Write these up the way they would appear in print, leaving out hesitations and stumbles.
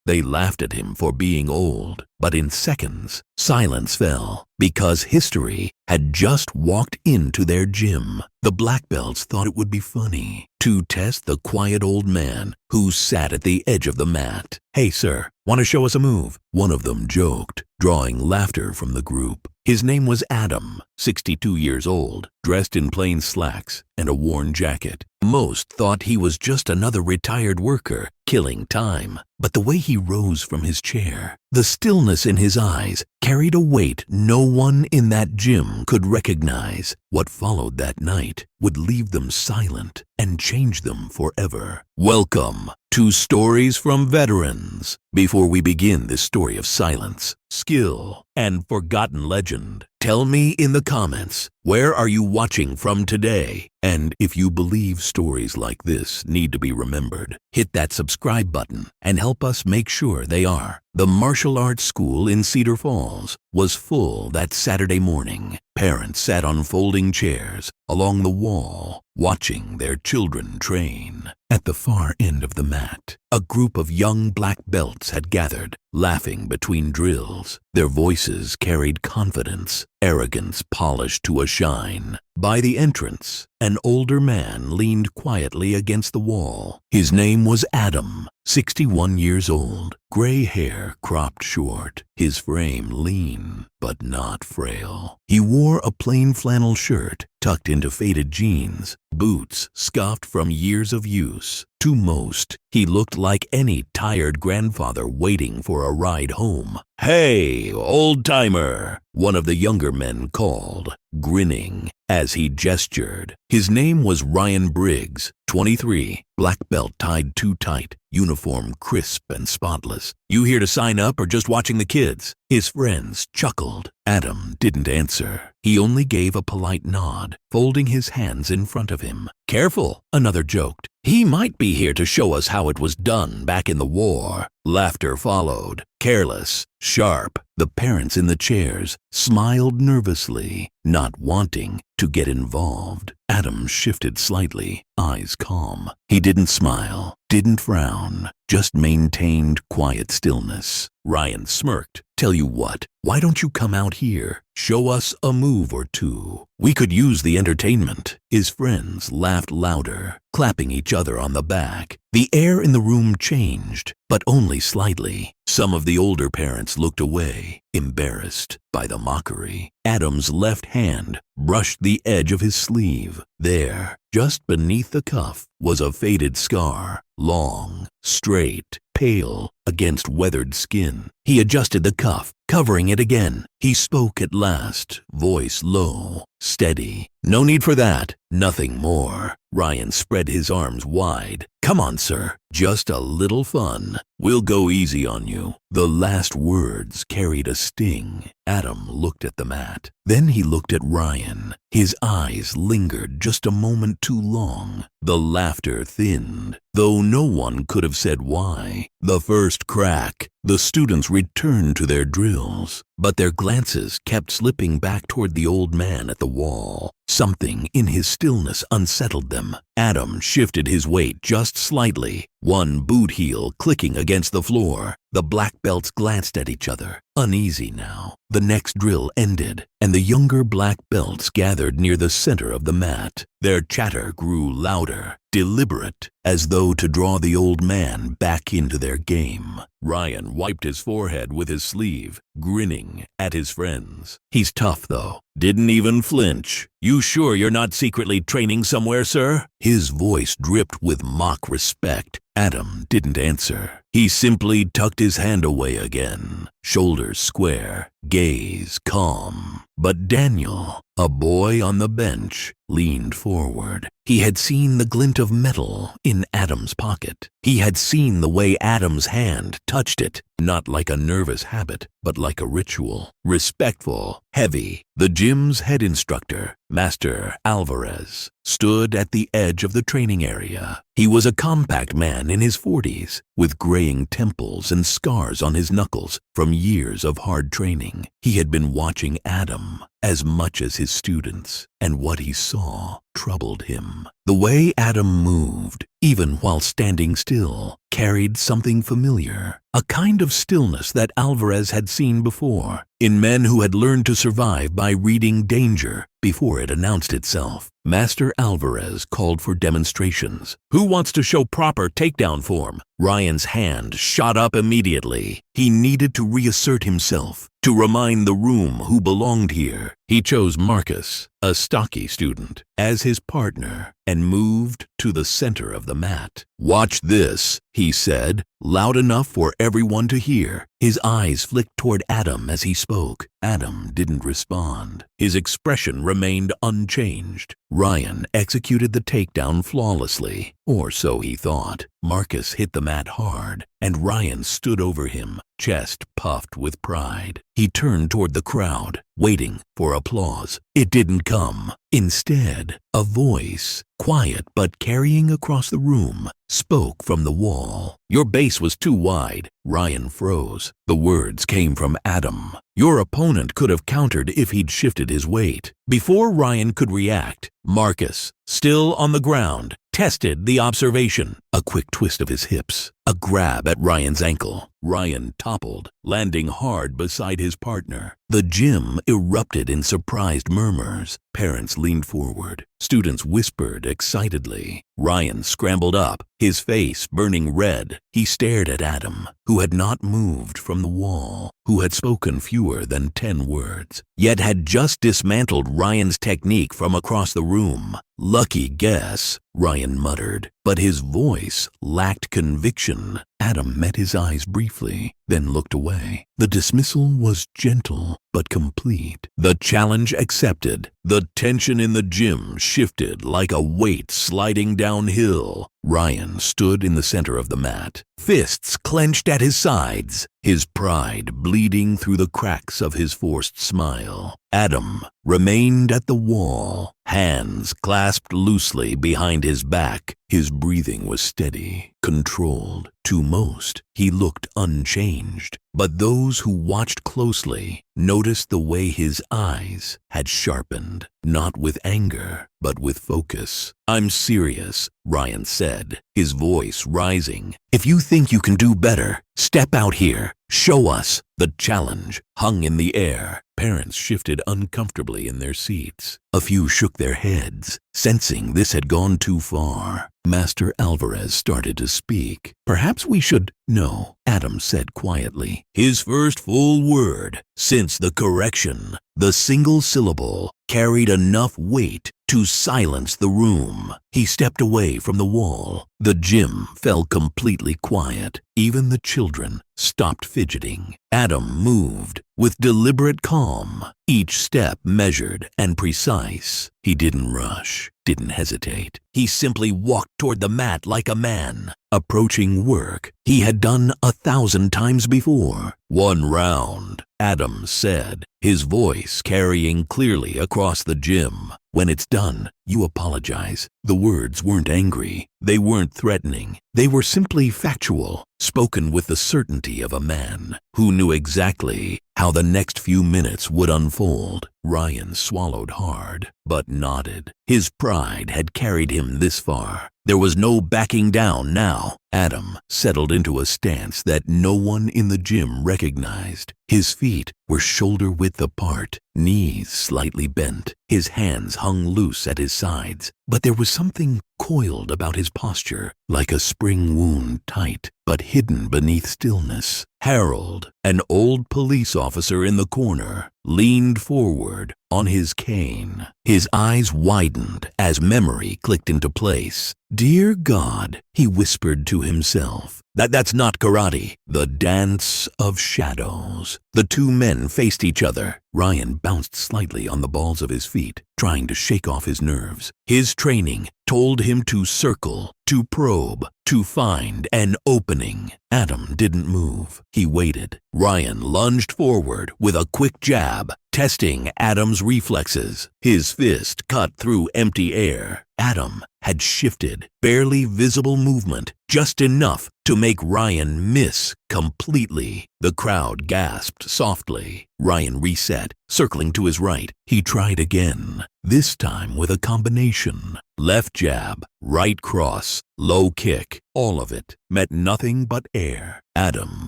They laughed at him for being old, but in seconds, silence fell because history had just walked into their gym. The black belts thought it would be funny to test the quiet old man who sat at the edge of the mat. "Hey, sir, want to show us a move?" one of them joked, drawing laughter from the group. His name was Adam, 62 years old, dressed in plain slacks and a worn jacket. Most thought he was just another retired worker, killing time. But the way he rose from his chair, the stillness in his eyes, carried a weight no one in that gym could recognize. What followed that night would leave them silent and change them forever. Welcome to Stories from Veterans. Before we begin this story of silence, skill, and forgotten legend, tell me in the comments, where are you watching from today? And if you believe stories like this need to be remembered, hit that subscribe button and help us make sure they are. The martial arts school in Cedar Falls was full that Saturday morning. Parents sat on folding chairs along the wall, watching their children train. At the far end of the mat, a group of young black belts had gathered, laughing between drills. Their voices carried confidence, arrogance polished to a shine. By the entrance, an older man leaned quietly against the wall. His name was Adam, 61 years old, gray hair cropped short, his frame lean but not frail. He wore a plain flannel shirt tucked into faded jeans, boots scuffed from years of use. To most, he looked like any tired grandfather waiting for a ride home. "Hey, old-timer," one of the younger men called, grinning as he gestured. His name was Ryan Briggs, 23, black belt tied too tight, uniform crisp and spotless. "You here to sign up or just watching the kids?" His friends chuckled. Adam didn't answer. He only gave a polite nod, folding his hands in front of him. "Careful," another joked. "He might be here to show us how it was done back in the war." Laughter followed, careless, sharp. The parents in the chairs smiled nervously, not wanting to get involved. Adam shifted slightly, eyes calm. He didn't smile, didn't frown, just maintained quiet stillness. Ryan smirked. "Tell you what, why don't you come out here? Show us a move or two. We could use the entertainment." His friends laughed louder, clapping each other on the back. The air in the room changed, but only slightly. Some of the older parents looked away, embarrassed by the mockery. Adam's left hand brushed the edge of his sleeve. There, just beneath the cuff, was a faded scar, long, straight, pale against weathered skin. He adjusted the cuff, covering it again. He spoke at last, voice low, steady. "No need for that. Nothing more." Ryan spread his arms wide. "Come on, sir. Just a little fun. We'll go easy on you." The last words carried a sting. Adam looked at the mat. Then he looked at Ryan. His eyes lingered just a moment too long. The laughter thinned, though no one could have said why. The first crack. The students returned to their drills, but their glances kept slipping back toward the old man at the wall. Something in his stillness unsettled them. Adam shifted his weight just slightly, one boot heel clicking against the floor. The black belts glanced at each other, uneasy now. The next drill ended, and the younger black belts gathered near the center of the mat. Their chatter grew louder, deliberate, as though to draw the old man back into their game. Ryan wiped his forehead with his sleeve, grinning at his friends. "He's tough, though. Didn't even flinch. You sure you're not secretly training somewhere, sir?" His voice dripped with mock respect. Adam didn't answer. He simply tucked his hand away again, shoulders square, gaze calm. But Daniel, a boy on the bench, leaned forward. He had seen the glint of metal in Adam's pocket. He had seen the way Adam's hand touched it, not like a nervous habit, but like a ritual. Respectful, heavy. The gym's head instructor, Master Alvarez, stood at the edge of the training area. He was a compact man in his 40s, with graying temples and scars on his knuckles from years of hard training. He had been watching Adam as much as his students, and what he saw troubled him. The way Adam moved, even while standing still, carried something familiar, a kind of stillness that Alvarez had seen before in men who had learned to survive by reading danger before it announced itself. Master Alvarez called for demonstrations. Who wants to show proper takedown form? Ryan's hand shot up immediately. He needed to reassert himself, to remind the room who belonged here. He chose Marcus, a stocky student, as his partner and moved to the center of the mat. "Watch this," he said, loud enough for everyone to hear. His eyes flicked toward Adam as he spoke. Adam didn't respond. His expression remained unchanged. Ryan executed the takedown flawlessly, or so he thought. Marcus hit the mat hard, and Ryan stood over him, chest puffed with pride. He turned toward the crowd, waiting for applause. It didn't come. Instead, a voice, quiet but carrying across the room, spoke from the wall. "Your base was too wide." Ryan froze. The words came from Adam. "Your opponent could have countered if he'd shifted his weight." Before Ryan could react, Marcus, still on the ground, tested the observation. A quick twist of his hips, a grab at Ryan's ankle. Ryan toppled, landing hard beside his partner. The gym erupted in surprised murmurs. Parents leaned forward. Students whispered excitedly. Ryan scrambled up, his face burning red. He stared at Adam, who had not moved from the wall, who had spoken fewer than 10 words, yet had just dismantled Ryan's technique from across the room. "Lucky guess," Ryan muttered, but his voice lacked conviction. Adam met his eyes briefly, then looked away. The dismissal was gentle but complete. The challenge accepted. The tension in the gym shifted like a weight sliding downhill. Ryan stood in the center of the mat, fists clenched at his sides, his pride bleeding through the cracks of his forced smile. Adam remained at the wall, hands clasped loosely behind his back. His breathing was steady, controlled. To most, he looked unchanged, but those who watched closely noticed the way his eyes had sharpened, not with anger, but with focus. "I'm serious," Ryan said, his voice rising. "If you think you can do better, step out here. Show us." The challenge hung in the air. Parents shifted uncomfortably in their seats. A few shook their heads, sensing this had gone too far. Master Alvarez started to speak. "Perhaps we should—" "No," Adam said quietly. His first full word since the correction. The single syllable carried enough weight to silence the room. He stepped away from the wall. The gym fell completely quiet. Even the children stopped fidgeting. Adam moved with deliberate calm, each step measured and precise. He didn't rush, didn't hesitate. He simply walked toward the mat like a man, approaching work he had done 1,000 times before. "1 round," Adam said, his voice carrying clearly across the gym. "When it's done, you apologize." The words weren't angry. They weren't threatening. They were simply factual, spoken with the certainty of a man who knew exactly how the next few minutes would unfold. Ryan swallowed hard, but nodded. His pride had carried him this far. There was no backing down now. Adam settled into a stance that no one in the gym recognized. His feet were shoulder-width apart, knees slightly bent. His hands hung loose at his sides, but there was something coiled about his posture, like a spring wound tight, but hidden beneath stillness. Harold, an old police officer in the corner, leaned forward on his cane. His eyes widened as memory clicked into place. "Dear God," he whispered to himself. That's not karate." The dance of shadows. The two men faced each other. Ryan bounced slightly on the balls of his feet, trying to shake off his nerves. His training told him to circle, to probe, to find an opening. Adam didn't move. He waited. Ryan lunged forward with a quick jab. testing Adam's reflexes. His fist cut through empty air. Adam had shifted, barely visible movement, just enough to make Ryan miss completely. The crowd gasped softly. Ryan reset, circling to his right. He tried again, this time with a combination. Left jab, right cross, low kick. All of it met nothing but air. Adam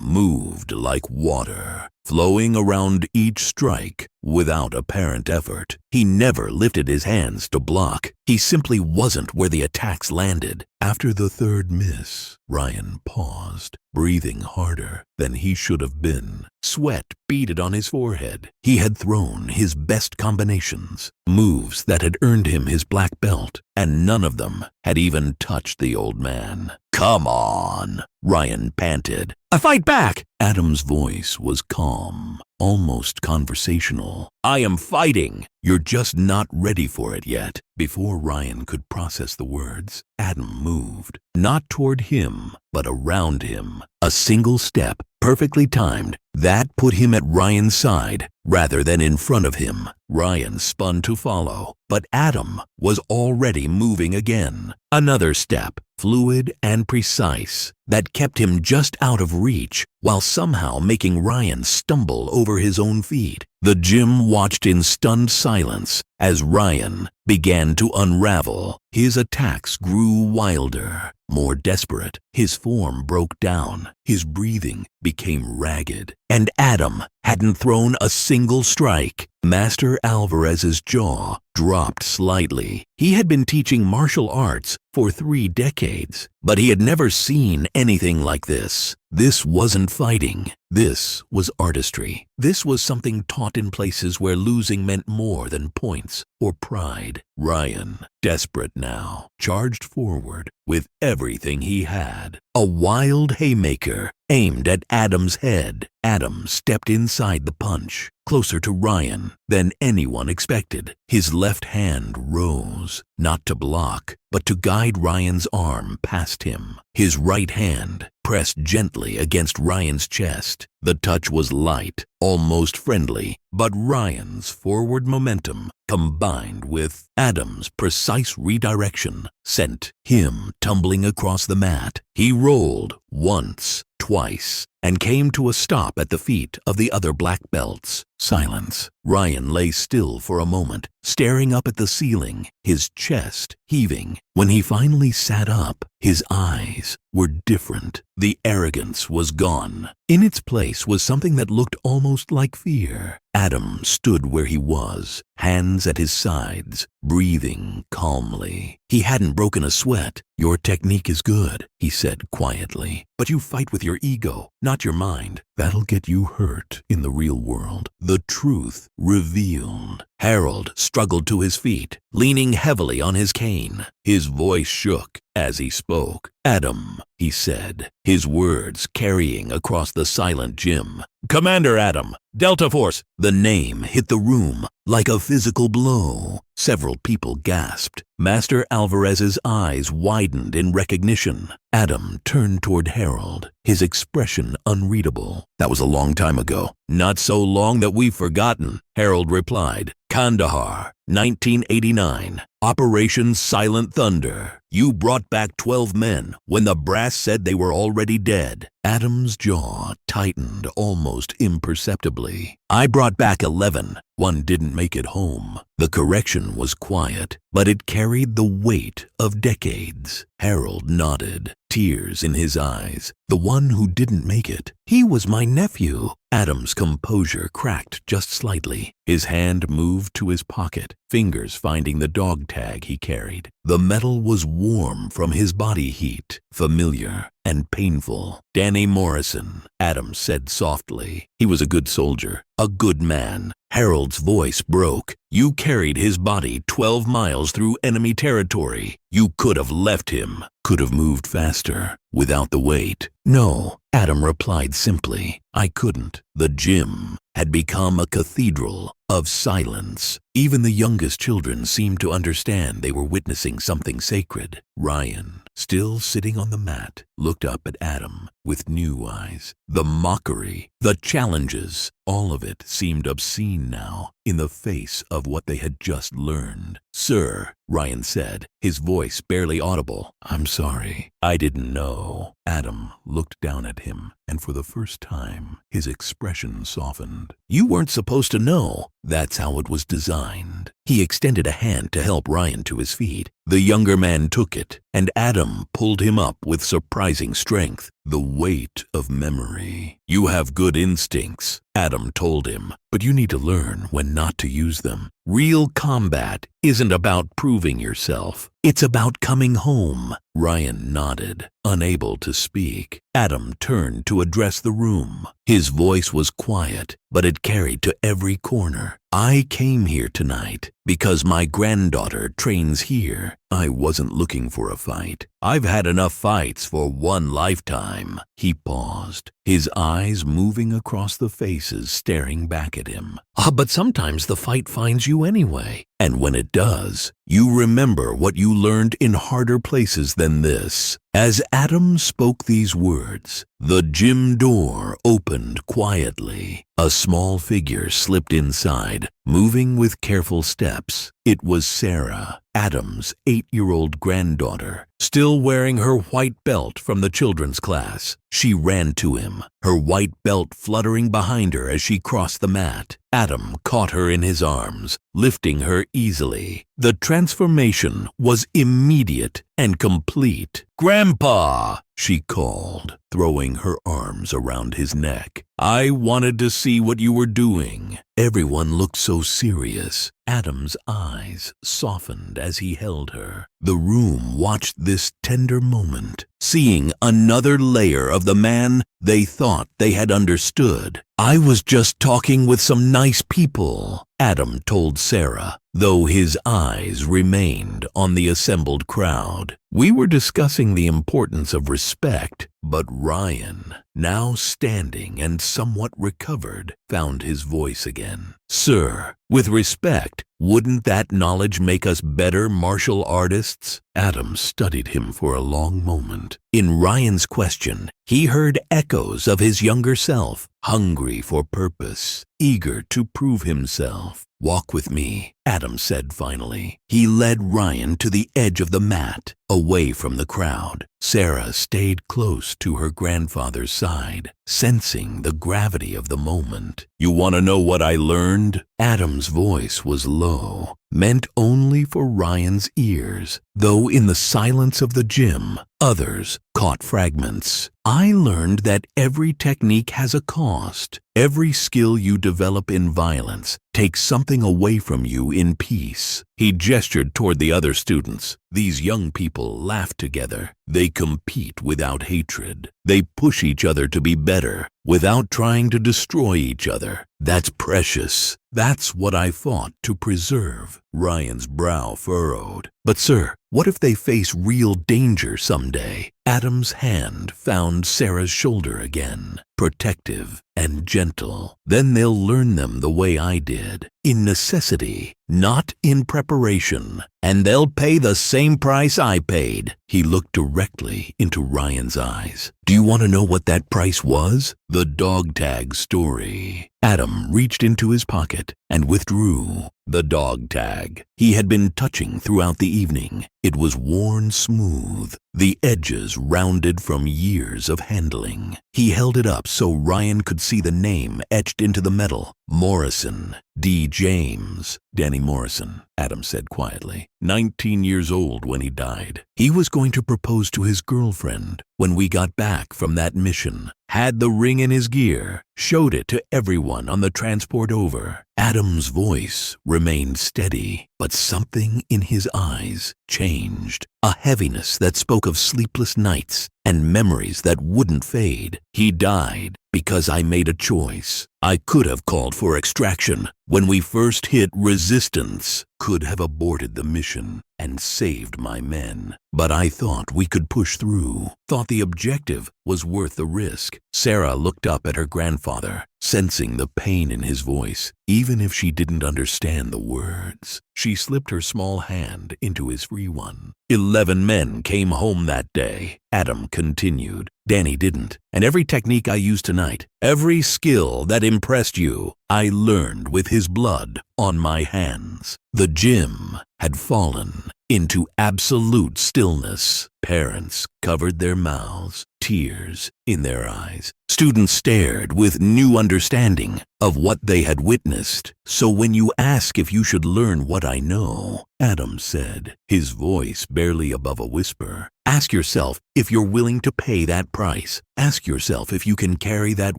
moved like water, flowing around each strike without apparent effort. He never lifted his hands to block. He simply wasn't where the attacks landed. After the third miss, Ryan paused, breathing harder than he should have been. Sweat beaded on his forehead. He had thrown his best combinations, moves that had earned him his black belt, and none of them had even touched the old man. "Come on," Ryan panted. "I fight back." Adam's voice was calm, almost conversational. "I am fighting. You're just not ready for it yet." Before Ryan could process the words, Adam moved, not toward him, but around him. A single step, perfectly timed, that put him at Ryan's side rather than in front of him. Ryan spun to follow, but Adam was already moving again. Another step, fluid and precise, that kept him just out of reach while somehow making Ryan stumble over his own feet. The gym watched in stunned silence as Ryan began to unravel. His attacks grew wilder, more desperate. His form broke down. His breathing became ragged. And Adam hadn't thrown a single strike. Master Alvarez's jaw dropped slightly. He had been teaching martial arts for 3 decades, but he had never seen anything like this. This wasn't fighting. This was artistry. This was something taught in places where losing meant more than points or pride. Ryan, desperate now, charged forward with everything he had. A wild haymaker aimed at Adam's head. Adam stepped inside the punch, closer to Ryan than anyone expected. His left hand rose, not to block, but to guide Ryan's arm past him. His right hand pressed gently against Ryan's chest. The touch was light, almost friendly, but Ryan's forward momentum, combined with Adam's precise redirection, sent him tumbling across the mat. He rolled once, twice, and came to a stop at the feet of the other black belts. Silence. Ryan lay still for a moment, staring up at the ceiling, his chest heaving. When he finally sat up, his eyes were different. The arrogance was gone. In its place was something that looked almost like fear. Adam stood where he was, hands at his sides, breathing calmly. He hadn't broken a sweat. "Your technique is good," he said quietly, "but you fight with your ego, not your mind. That'll get you hurt in the real world." The truth revealed. Harold struggled to his feet, leaning heavily on his cane. His voice shook as he spoke. "Adam," he said, his words carrying across the silent gym. "Commander Adam, Delta Force." The name hit the room like a physical blow. Several people gasped. Master Alvarez's eyes widened in recognition. Adam turned toward Harold, his expression unreadable. "That was a long time ago." "Not so long that we've forgotten," Harold replied. "Kandahar, 1989. Operation Silent Thunder. You brought back 12 men when the brass said they were already dead." Adam's jaw tightened almost imperceptibly. "I brought back 11. One didn't make it home." The correction was quiet, but it carried the weight of decades. Harold nodded, tears in his eyes. "The one who didn't make it. He was my nephew." Adam's composure cracked just slightly. His hand moved to his pocket, fingers finding the dog tag he carried. The metal was warm from his body heat, familiar and painful. "Danny Morrison," Adam said softly. "He was a good soldier, a good man." Harold's voice broke. "You carried his body 12 miles through enemy territory. You could have left him, could have moved faster, without the weight." "No," Adam replied simply. "I couldn't." The gym had become a cathedral of silence. Even the youngest children seemed to understand they were witnessing something sacred. Ryan, still sitting on the mat, looked up at Adam with new eyes. The mockery, the challenges, all of it seemed obscene now in the face of what they had just learned. "Sir," Ryan said, his voice barely audible, "I'm sorry. I didn't know." Adam looked down at him, and for the first time, his expression softened. "You weren't supposed to know. That's how it was designed." He extended a hand to help Ryan to his feet. The younger man took it, and Adam pulled him up with surprising strength, the weight of memory. "You have good instincts," Adam told him, "but you need to learn when not to use them. Real combat isn't about proving yourself. It's about coming home." Ryan nodded, unable to speak. Adam turned to address the room. His voice was quiet, but it carried to every corner. "I came here tonight because my granddaughter trains here. I wasn't looking for a fight. I've had enough fights for one lifetime." He paused, his eyes moving across the faces staring back at him. But sometimes the fight finds you anyway. And when it does, you remember what you learned in harder places than this." As Adam spoke these words, the gym door opened quietly. A small figure slipped inside, moving with careful steps. It was Sarah, Adam's 8-year-old granddaughter, still wearing her white belt from the children's class. She ran to him, her white belt fluttering behind her as she crossed the mat. Adam caught her in his arms, lifting her easily. The transformation was immediate and complete. "Grandpa!" she called, throwing her arms around his neck. "I wanted to see what you were doing." Everyone looked so serious. Adam's eyes softened as he held her. The room watched this tender moment, seeing another layer of the man they thought they had understood. "I was just talking with some nice people," Adam told Sarah, though his eyes remained on the assembled crowd. "We were discussing the importance of respect," but Ryan, now standing and somewhat recovered, found his voice again. "Sir, with respect, wouldn't that knowledge make us better martial artists?" Adam studied him for a long moment. In Ryan's question, he heard echoes of his younger self, hungry for purpose, eager to prove himself. "Walk with me," Adam said finally. He led Ryan to the edge of the mat, away from the crowd. Sarah stayed close to her grandfather's side, sensing the gravity of the moment. "You want to know what I learned?" Adam's voice was low, meant only for Ryan's ears, though in the silence of the gym, others caught fragments. "I learned that every technique has a cost. Every skill you develop in violence takes something away from you in peace." He gestured toward the other students. These young people laugh together. They compete without hatred. They push each other to be better without trying to destroy each other. That's precious. That's what I fought to preserve. Ryan's brow furrowed. "But sir, what if they face real danger someday?" Adam's hand found Sarah's shoulder again, protective and gentle. "Then they'll learn them the way I did, in necessity, not in preparation. And they'll pay the same price I paid." He looked directly into Ryan's eyes. "Do you want to know what that price was?" The dog tag story. Adam reached into his pocket and withdrew the dog tag he had been touching throughout the evening. It was worn smooth, the edges rounded from years of handling. He held it up so Ryan could see the name etched into the metal. "Morrison, D. James." "Danny Morrison," Adam said quietly. 19 years old when he died. He was going to propose to his girlfriend when we got back from that mission. Had the ring in his gear, showed it to everyone on the transport over. Adam's voice remained steady, but something in his eyes changed. A heaviness that spoke of sleepless nights and memories that wouldn't fade. "He died because I made a choice. I could have called for extraction when we first hit resistance, could have aborted the mission and saved my men. But I thought we could push through, thought the objective was worth the risk." Sarah looked up at her grandfather, sensing the pain in his voice, even if she didn't understand the words. She slipped her small hand into his free one. 11 men came home that day, Adam continued. Danny didn't. And every technique I used tonight, every skill that impressed you, I learned with his blood on my hands. The gym had fallen into absolute stillness. Parents covered their mouths, tears in their eyes. Students stared with new understanding of what they had witnessed. So when you ask if you should learn what I know, Adam said, his voice barely above a whisper, ask yourself if you're willing to pay that price. Ask yourself if you can carry that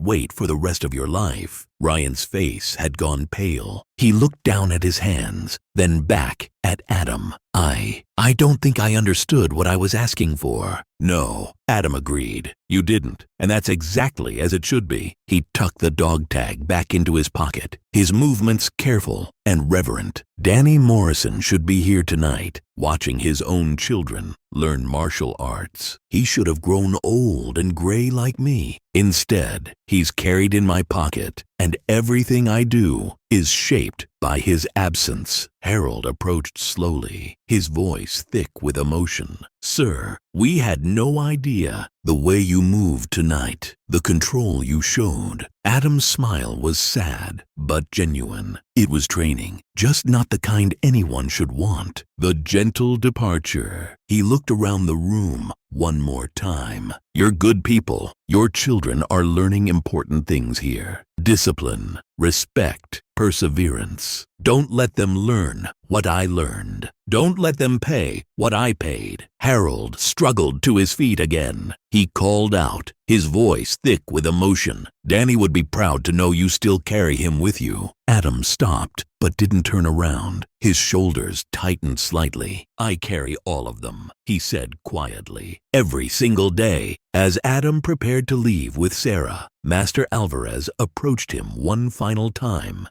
weight for the rest of your life. Ryan's face had gone pale. He looked down at his hands, then back at Adam. I don't think I understood what I was asking for. No, Adam agreed. You didn't, and that's exactly as it should be. He tucked the dog tag back into his pocket, his movements careful and reverent. Danny Morrison should be here tonight, watching his own children learn martial arts. He should have grown old and gray like me. Instead, he's carried in my pocket, and everything I do is shaped by his absence. Harold approached slowly, his voice thick with emotion. Sir, we had no idea the way you moved tonight, the control you showed. Adam's smile was sad, but genuine. It was training, just not the kind anyone should want. The gentle departure. He looked around the room one more time. You're good people. Your children are learning important things here. Discipline, respect, perseverance. Don't let them learn what I learned. Don't let them pay what I paid. Harold struggled to his feet again. He called out, his voice thick with emotion. Danny would be proud to know you still carry him with you. Adam stopped, but didn't turn around. His shoulders tightened slightly. I carry all of them, he said quietly. Every single day, as Adam prepared to leave with Sarah, Master Alvarez approached him one final time.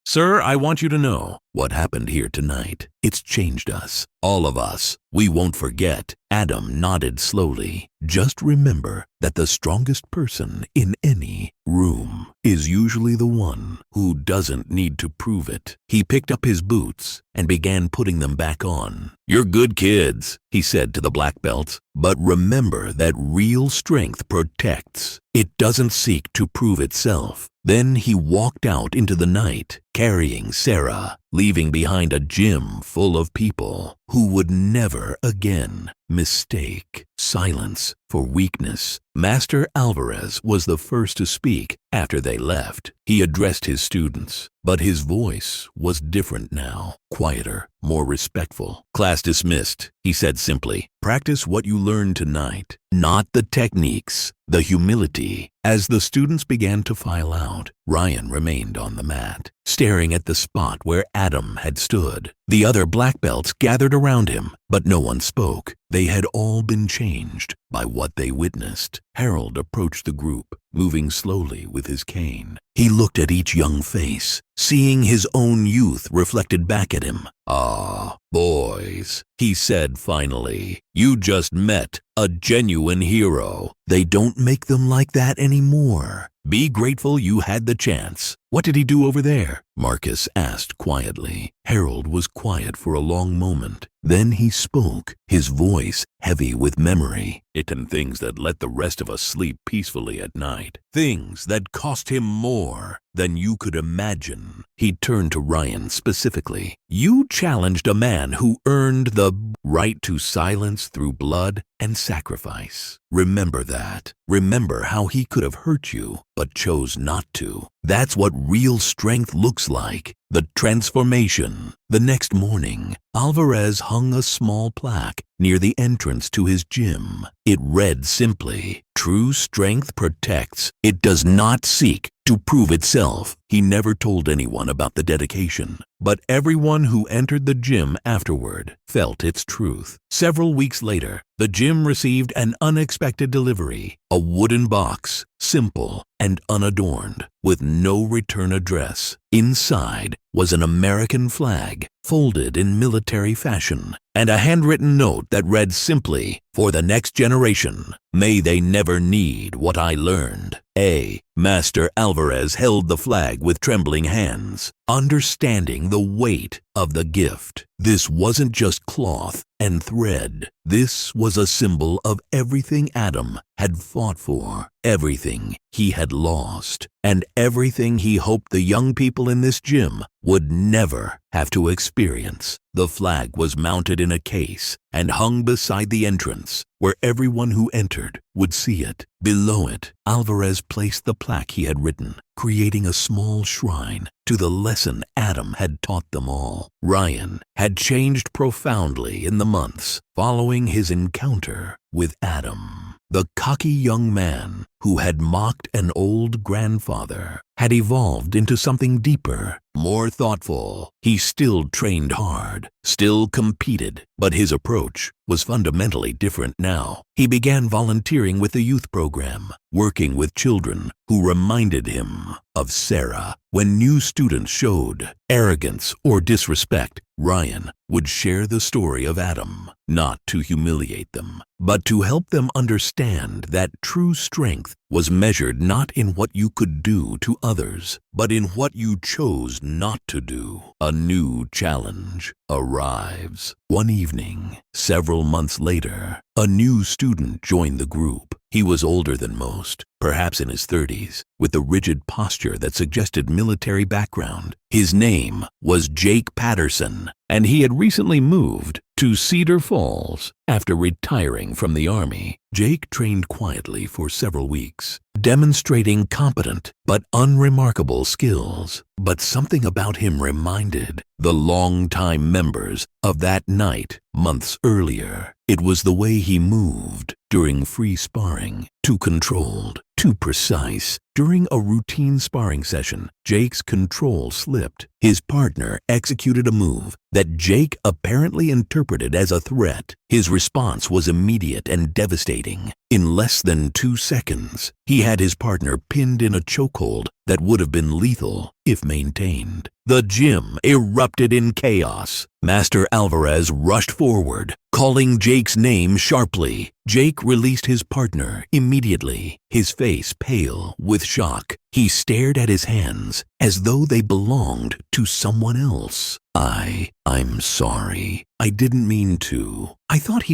Sir, I want you to know what happened here tonight. It's changed us, all of us. We won't forget. Adam nodded slowly. Just remember that the strongest person in any room is usually the one who doesn't need to prove it. He picked up his boots and began putting them back on. You're good kids, he said to the black belts, but remember that real strength protects. It doesn't seek to prove itself. Then he walked out into the night, carrying Sarah, leaving behind a gym full of people who would never again mistake silence for weakness. Master Alvarez was the first to speak after they left. He addressed his students, but his voice was different now, quieter, more respectful. Class dismissed, he said simply. Practice what you learned tonight, not the techniques, the humility. As the students began to file out, Ryan remained on the mat, staring at the spot where Adam had stood. The other black belts gathered around him, but no one spoke. They had all been changed by what they witnessed. Harold approached the group, moving slowly with his cane. He looked at each young face, seeing his own youth reflected back at him. Boys, he said finally, you just met a genuine hero. They don't make them like that anymore. Be grateful you had the chance. What did he do over there? Marcus asked quietly. Harold was quiet for a long moment. Then he spoke, his voice heavy with memory. It and things that let the rest of us sleep peacefully at night. Things that cost him more than you could imagine. He turned to Ryan specifically. You challenged a man who earned the right to silence through blood and sacrifice. Remember that. Remember how he could have hurt you, but chose not to. That's what real strength looks like. The transformation. The next morning, Alvarez hung a small plaque near the entrance to his gym. It read simply, "True strength protects. It does not seek to prove itself." He He never told anyone about the dedication, but everyone who entered the gym afterward felt its truth. Several weeks later, the gym received an unexpected delivery, a wooden box, simple and unadorned, with no return address. Inside was an American flag, folded in military fashion, and a handwritten note that read simply, "For the next generation, may they never need what I learned." Master Alvarez held the flag with trembling hands, understanding the weight of the gift. This wasn't just cloth and thread. This was a symbol of everything Adam had fought for, everything he had lost, and everything he hoped the young people in this gym would never have to experience. The flag was mounted in a case and hung beside the entrance, where everyone who entered would see it. Below it, Alvarez placed the plaque he had written, creating a small shrine to the lesson Adam had taught them all. Ryan had changed profoundly in the months following his encounter with Adam. The cocky young man who had mocked an old grandfather had evolved into something deeper, more thoughtful. He still trained hard, still competed, but his approach was fundamentally different now. He began volunteering with the youth program, working with children who reminded him of Sarah. When new students showed arrogance or disrespect, Ryan would share the story of Adam, not to humiliate them, but to help them understand that true strength was measured not in what you could do to others, but in what you chose not to do. A new challenge arrives. One evening, several months later, a new student joined the group. He was older than most, perhaps in his 30s, with a rigid posture that suggested military background. His name was Jake Patterson, and he had recently moved to Cedar Falls after retiring from the Army. Jake trained quietly for several weeks, demonstrating competent but unremarkable skills. But something about him reminded the longtime members of that night months earlier. It was the way he moved during free sparring, too controlled, too precise. During a routine sparring session, Jake's control slipped. His partner executed a move that Jake apparently interpreted as a threat. His response was immediate and devastating. In less than 2 seconds, he had his partner pinned in a chokehold that would have been lethal if maintained. The gym erupted in chaos. Master Alvarez rushed forward, calling Jake's name sharply. Jake released his partner immediately, his face pale with shock. He stared at his hands as though they belonged to someone else. I'm sorry. I didn't mean to. I thought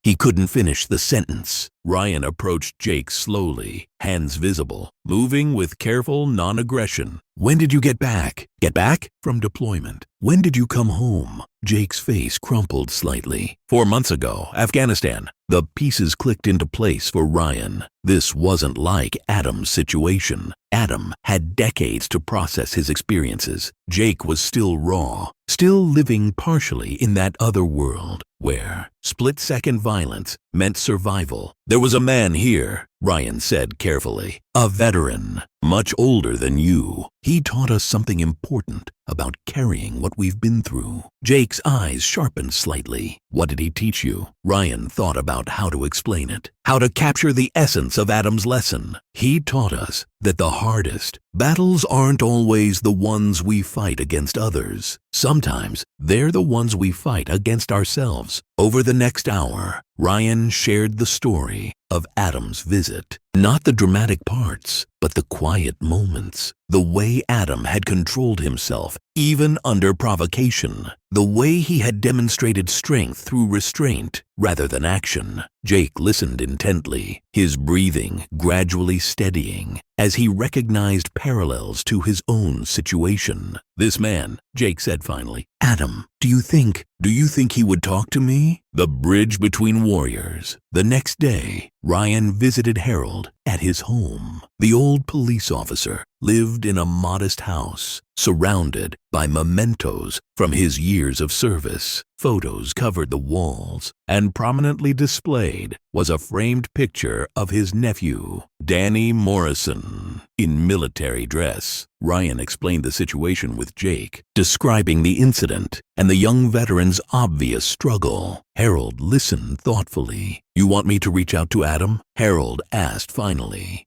He couldn't finish the sentence. Ryan approached Jake slowly, hands visible, moving with careful non-aggression. When did you get back? Get back? From deployment. When did you come home? Jake's face crumpled slightly. 4 months ago, Afghanistan. The pieces clicked into place for Ryan. This wasn't like Adam's situation. Adam had decades to process his experiences. Jake was still raw, still living partially in that other world where split-second violence meant survival. There was a man here, Ryan said carefully, a veteran, much older than you. He taught us something important about carrying what we've been through. Jake's eyes sharpened slightly. What did he teach you? Ryan thought about how to explain it, how to capture the essence of Adam's lesson. He taught us that the hardest battles aren't always the ones we fight against others. Sometimes they're the ones we fight against ourselves. Over the next hour, Ryan shared the story of Adam's visit. Not the dramatic parts, but the quiet moments. The way Adam had controlled himself, even under provocation. The way he had demonstrated strength through restraint rather than action. Jake listened intently, his breathing gradually steadying as he recognized parallels to his own situation. This man, Jake said finally, Adam, do you think he would talk to me? The bridge between warriors. The next day, Ryan visited Harold at his home. The old police officer lived in a modest house, surrounded by mementos from his years of service. Photos covered the walls, and prominently displayed was a framed picture of his nephew, Danny Morrison, in military dress. Ryan explained the situation with Jake, describing the incident and the young veteran's obvious struggle. Harold listened thoughtfully. "You want me to reach out to Adam?" Harold asked finally.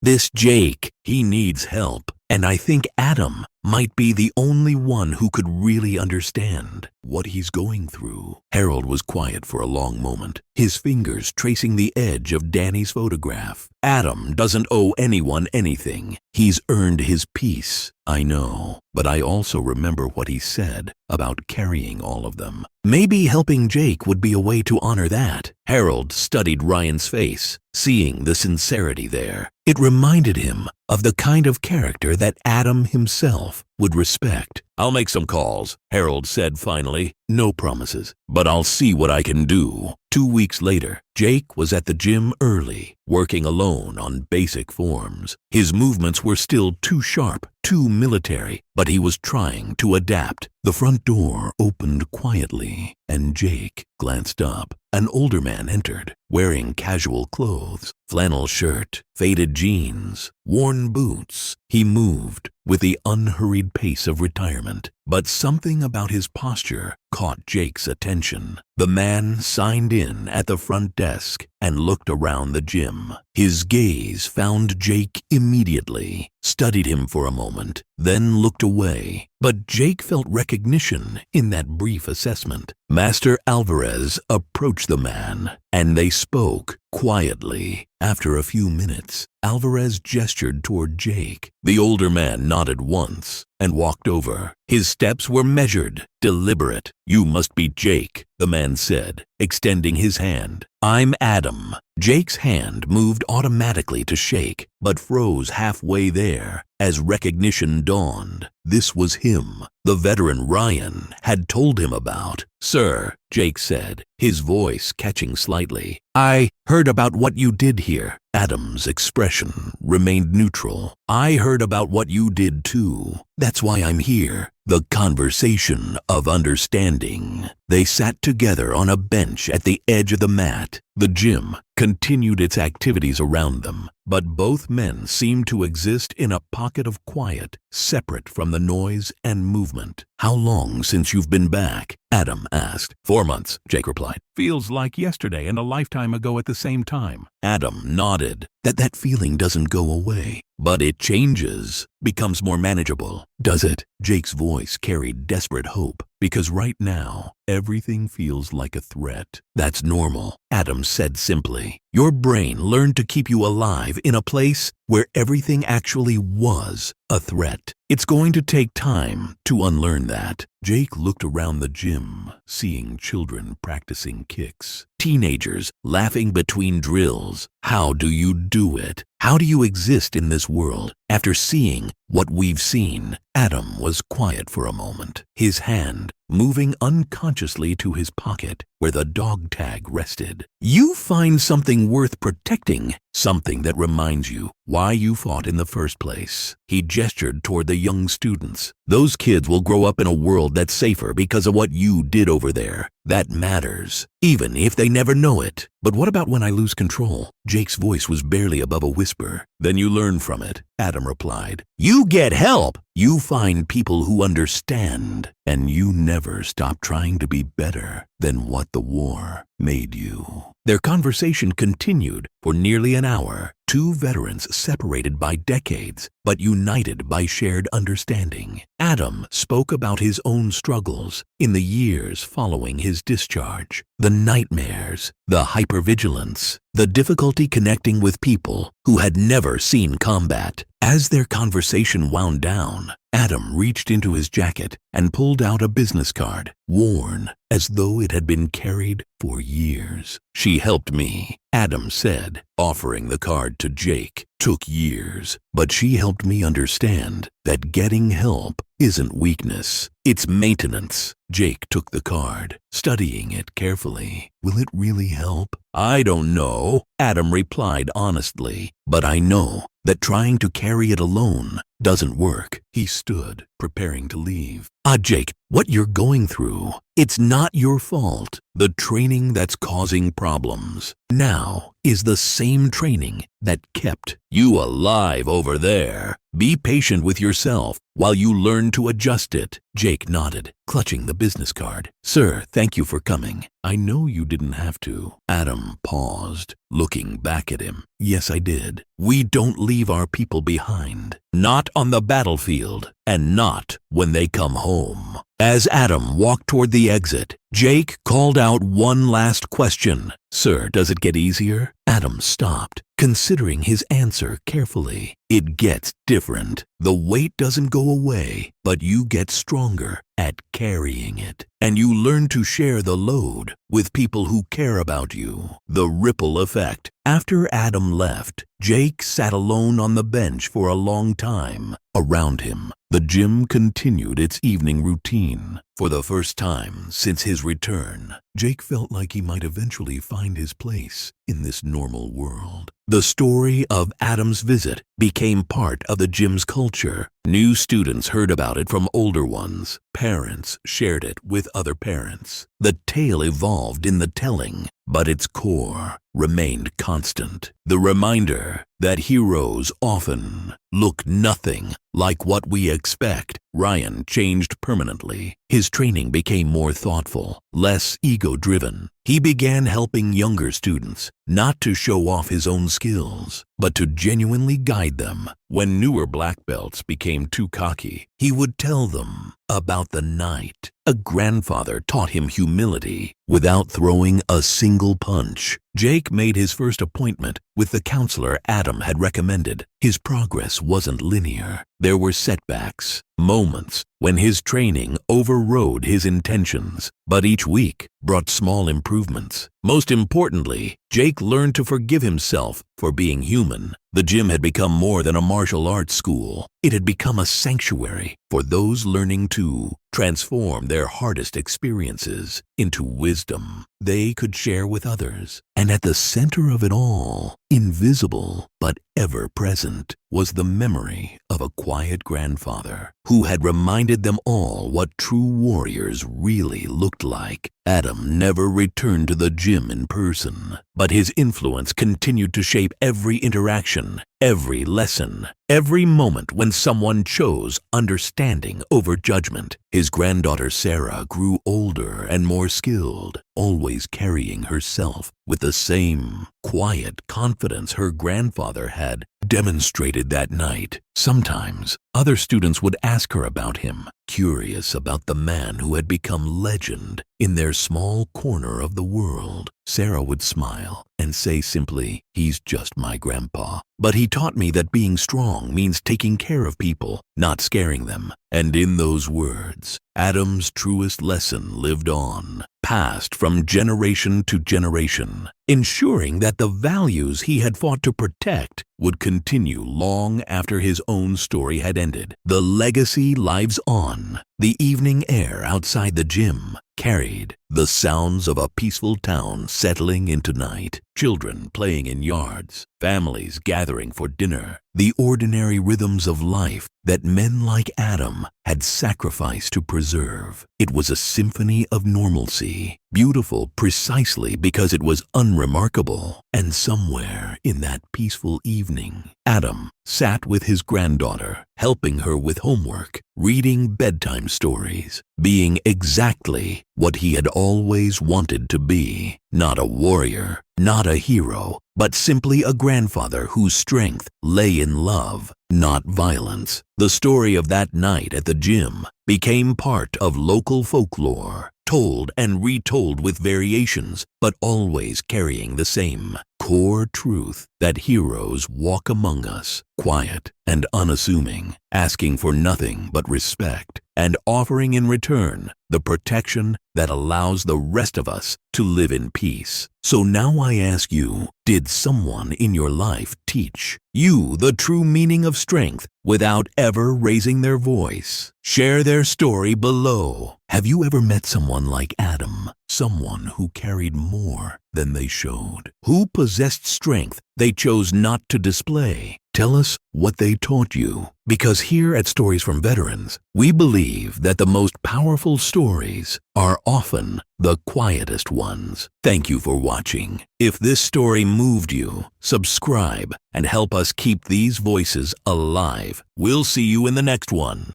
This Jake, he needs help, and I think Adam might be the only one who could really understand what he's going through." Harold was quiet for a long moment, his fingers tracing the edge of Danny's photograph. "Adam doesn't owe anyone anything. He's earned his peace. I know, but I also remember what he said about carrying all of them. Maybe helping Jake would be a way to honor that." Harold studied Ryan's face, seeing the sincerity there. It reminded him of the kind of character that Adam himself would respect. "I'll make some calls," Harold said finally. "No promises, but I'll see what I can do." 2 weeks later, Jake was at the gym early, working alone on basic forms. His movements were still too sharp, too military, but he was trying to adapt. The front door opened quietly, and Jake glanced up. An older man entered, wearing casual clothes, flannel shirt, faded jeans, worn boots. He moved with the unhurried pace of retirement, but something about his posture caught Jake's attention. The man signed in at the front desk and looked around the gym. His gaze found Jake immediately, studied him for a moment, then looked away. But Jake felt recognition in that brief assessment. Master Alvarez approached the man, and they spoke quietly. After a few minutes, Alvarez gestured toward Jake. The older man nodded once and walked over. His steps were measured, deliberate. "You must be Jake," the man said, extending his hand. "I'm Adam." Jake's hand moved automatically to shake, but froze halfway there as recognition dawned. This was him, the veteran Ryan had told him about. "Sir," Jake said, his voice catching slightly, "I heard about what you did here." Adam's expression remained neutral. "I heard about what you did too. That's why I'm here." The conversation of understanding. They sat together on a bench at the edge of the mat. The gym continued its activities around them, but both men seemed to exist in a pocket of quiet, separate from the noise and movement. "How long since you've been back?" Adam asked. 4 months, Jake replied. "Feels like yesterday and a lifetime ago at the same time." Adam nodded. That feeling doesn't go away, but it changes, becomes more manageable. Does it? Jake's voice carried desperate hope, because right now, everything feels like a threat. "That's normal," Adam said simply. "Your brain learned to keep you alive in a place where everything actually was a threat. It's going to take time to unlearn that." Jake looked around the gym, seeing children practicing kicks, teenagers laughing between drills. How do you do it? How do you exist in this world after seeing what we've seen? Adam was quiet for a moment, his hand moving unconsciously to his pocket where the dog tag rested. "You find something worth protecting, something that reminds you why you fought in the first place." He gestured toward the young students. "Those kids will grow up in a world that's safer because of what you did over there. That matters, even if they never know it." "But what about when I lose control?" Jake's voice was barely above a whisper. "Then you learn from it," Adam replied. "You get help. You find people who understand, and you never stop trying to be better than what the war made you." Their conversation continued for nearly an hour. Two veterans separated by decades, but united by shared understanding. Adam spoke about his own struggles in the years following his discharge, the nightmares, the hypervigilance, the difficulty connecting with people who had never seen combat. As their conversation wound down, Adam reached into his jacket and pulled out a business card, worn as though it had been carried for years. "She helped me," Adam said, offering the card to Jake. "Took years, but she helped me understand that getting help isn't weakness, it's maintenance." Jake took the card, studying it carefully. "Will it really help?" "I don't know," Adam replied honestly, "but I know that trying to carry it alone doesn't work. He stood, preparing to leave. Jake, what you're going through, it's not your fault. The training that's causing problems now is the same training that kept you alive over there. Be patient with yourself while you learn to adjust it. Jake nodded, clutching the business card. Sir, thank you for coming. I know you didn't have to. Adam paused, looking back at him. Yes, I did. We don't leave our people behind. Not on the battlefield, and not when they come home. As Adam walked toward the exit, Jake called out one last question. Sir, does it get easier? Adam stopped, considering his answer carefully. It gets different. The weight doesn't go away, but you get stronger at carrying it. And you learn to share the load with people who care about you. The ripple effect. After Adam left, Jake sat alone on the bench for a long time. Around him, the gym continued its evening routine. For the first time since his return, Jake felt like he might eventually find his place in this normal world. The story of Adam's visit became part of the gym's culture. New students heard about it from older ones. Parents shared it with other parents. The tale evolved in the telling, but its core remained constant. The reminder that heroes often look nothing like what we expect. Ryan changed permanently. His training became more thoughtful, less ego-driven. He began helping younger students, not to show off his own skills, but to genuinely guide them. When newer black belts became too cocky, he would tell them about the night a grandfather taught him humility without throwing a single punch. Jake made his first appointment with the counselor Adam had recommended. His progress wasn't linear. There were setbacks, moments when his training overrode his intentions, but each week brought small improvements. Most importantly, Jake learned to forgive himself for being human. The gym had become more than a martial arts school. It had become a sanctuary for those learning to transform their hardest experiences into wisdom they could share with others. And at the center of it all, invisible but ever present, was the memory of a quiet grandfather who had reminded them all what true warriors really looked like. Adam never returned to the gym in person, but his influence continued to shape every interaction, every lesson, every moment when someone chose understanding over judgment. His granddaughter Sarah grew older and more skilled, always carrying herself with the same quiet confidence her grandfather had demonstrated that night. Sometimes, other students would ask her about him, curious about the man who had become legend in their small corner of the world. Sarah would smile and say simply, "He's just my grandpa. But he taught me that being strong means taking care of people, not scaring them." And in those words, Adam's truest lesson lived on, passed from generation to generation, ensuring that the values he had fought to protect would continue long after his own story had ended. The legacy lives on. The evening air outside the gym carried the sounds of a peaceful town settling into night, children playing in yards, families gathering for dinner, the ordinary rhythms of life that men like Adam had sacrificed to preserve. It was a symphony of normalcy, beautiful precisely because it was unremarkable. And somewhere in that peaceful evening, Adam sat with his granddaughter, helping her with homework, reading bedtime stories, being exactly what he had always wanted to be. Not a warrior, not a hero, but simply a grandfather whose strength lay in love, not violence. The story of that night at the gym became part of local folklore, told and retold with variations, but always carrying the same core truth that heroes walk among us, quiet and unassuming, asking for nothing but respect, and offering in return the protection that allows the rest of us to live in peace. So now I ask you, did someone in your life teach you the true meaning of strength without ever raising their voice? Share their story below. Have you ever met someone like Adam? Someone who carried more than they showed, who possessed strength they chose not to display, Tell us what they taught you, because here at Stories from Veterans, we believe that the most powerful stories are often the quietest ones. Thank you for watching. If this story moved you, subscribe and help us keep these voices alive. We'll see you in the next one.